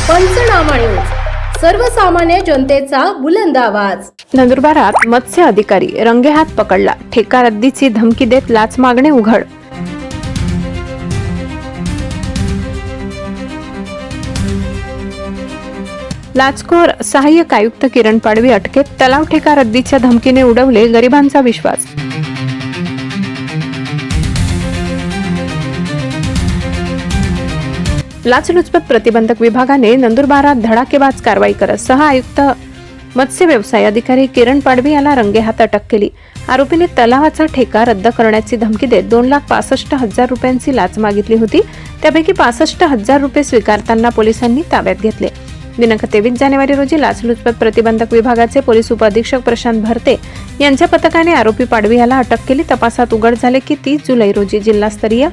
पंचनामा न्यूज, सर्वसामान्य जनतेचा बुलंद आवाज। नंदुरबारात मत्स्य अधिकारी रंगेहात पकडला, ठेका रद्दीची धमकी देत लाच मागणे उघड। लाचखोर सहाय्यक आयुक्त किरण पाडवी अटकेत, तलाव ठेका रद्दीच्या धमकीने उडवले गरिबांचा विश्वास। लाचलुचपत प्रतिबंधक विभागाने नंदुरबारात धडाकेबाज कारवाई करत सह-आयुक्त मत्स्य व्यवसाय अधिकारी किरण पाडवी याला रंगेहात अटक केली। आरोपीने तलावाचा ठेका रद्द करण्याची धमकी देत 2,65,000 रुपयांची लाच मागितली होती। त्यापैकी 65,000 रुपये स्वीकारताना पोलिसांनी ताब्यात घेतले। दिनांक 23 जानेवारी रोजी लाचलुचपत प्रतिबंधक विभागाचे पोलीस उपअधीक्षक प्रशांत भरते यांच्या पथकाने आरोपी पाडवी याला अटक केली। तपासात उघड झाले की 30 जुलै रोजी जिल्हास्तरीय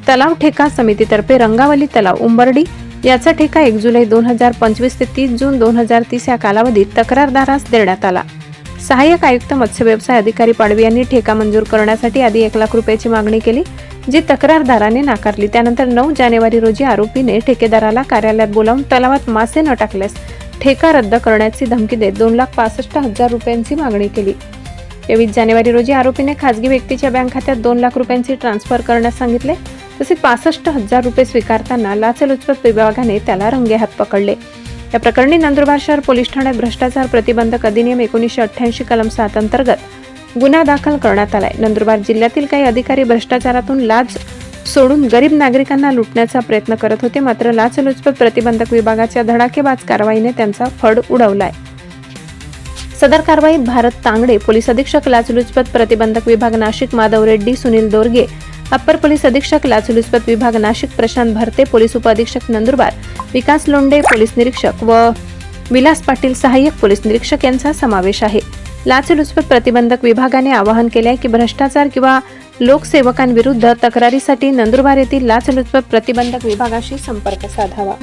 तलाव ठेका समितीतर्फे रंगावली तलाव उंबर्डी याचा ठेका 1 जुलै 2025 ते 30 जून 2030 या कालावधीत तक्रारदारास देण्यात आला। सहाय्यक आयुक्त मत्स्य व्यवसाय अधिकारी पाडवी यांनी ठेका मंजूर करण्यासाठी आधी 1 लाख रुपयाची मागणी केली, जी तक्रारदाराने नाकारली। त्यानंतर 9 जानेवारी रोजी आरोपीने ठेकेदाराला कार्यालयात बोलावून तलावात मासे न टाकल्यास ठेका रद्द करण्याची धमकी देत 2,65,000 रुपयांची मागणी केली। 23 जानेवारी रोजी आरोपीने खासगी व्यक्तीच्या बँक खात्यात 2 लाख रुपयांची ट्रान्सफर करण्यास सांगितले। तसेच 65,000 रुपये स्वीकारताना लाचलुचपत विभागाने त्याला रंगेहात पकडले। या प्रकरणी नंदुरबार शहर पोलीस ठाण्यात भ्रष्टाचार प्रतिबंधक अधिनियम 1988 कलम 7 अंतर्गत गुन्हा दाखल करण्यात आलाय। नंदुरबार जिल्ह्यातील काही अधिकारी भ्रष्टाचारातून लाच सोडून गरीब नागरिकांना लुटण्याचा प्रयत्न करत होते, मात्र लाचलुचपत प्रतिबंधक विभागाच्या धडाकेबाज कारवाईने त्यांचा फड उडवलाय। सदर कारवाईत भारत तांगडे, पोलीस अधीक्षक लाचलुचपत प्रतिबंधक विभाग नाशिक माधव रेड्डी, सुनील दोरगे, अप्पर पोलीस अधीक्षक लाचलुचपत विभाग नाशिक प्रशांत भरते, पोलीस उपअधीक्षक नंदुरबार विकास लोंढे, पोलीस निरीक्षक व विलास पाटील सहाय्यक पोलीस निरीक्षक यांचा समावेश आहे। लाचलुचपत प्रतिबंधक विभागाने आवाहन केले आहे की भ्रष्टाचार किंवा लोकसेवकांविरुद्ध तक्रारीसाठी नंदुरबार येथील लाचलुचपत प्रतिबंधक विभागाशी संपर्क साधावा।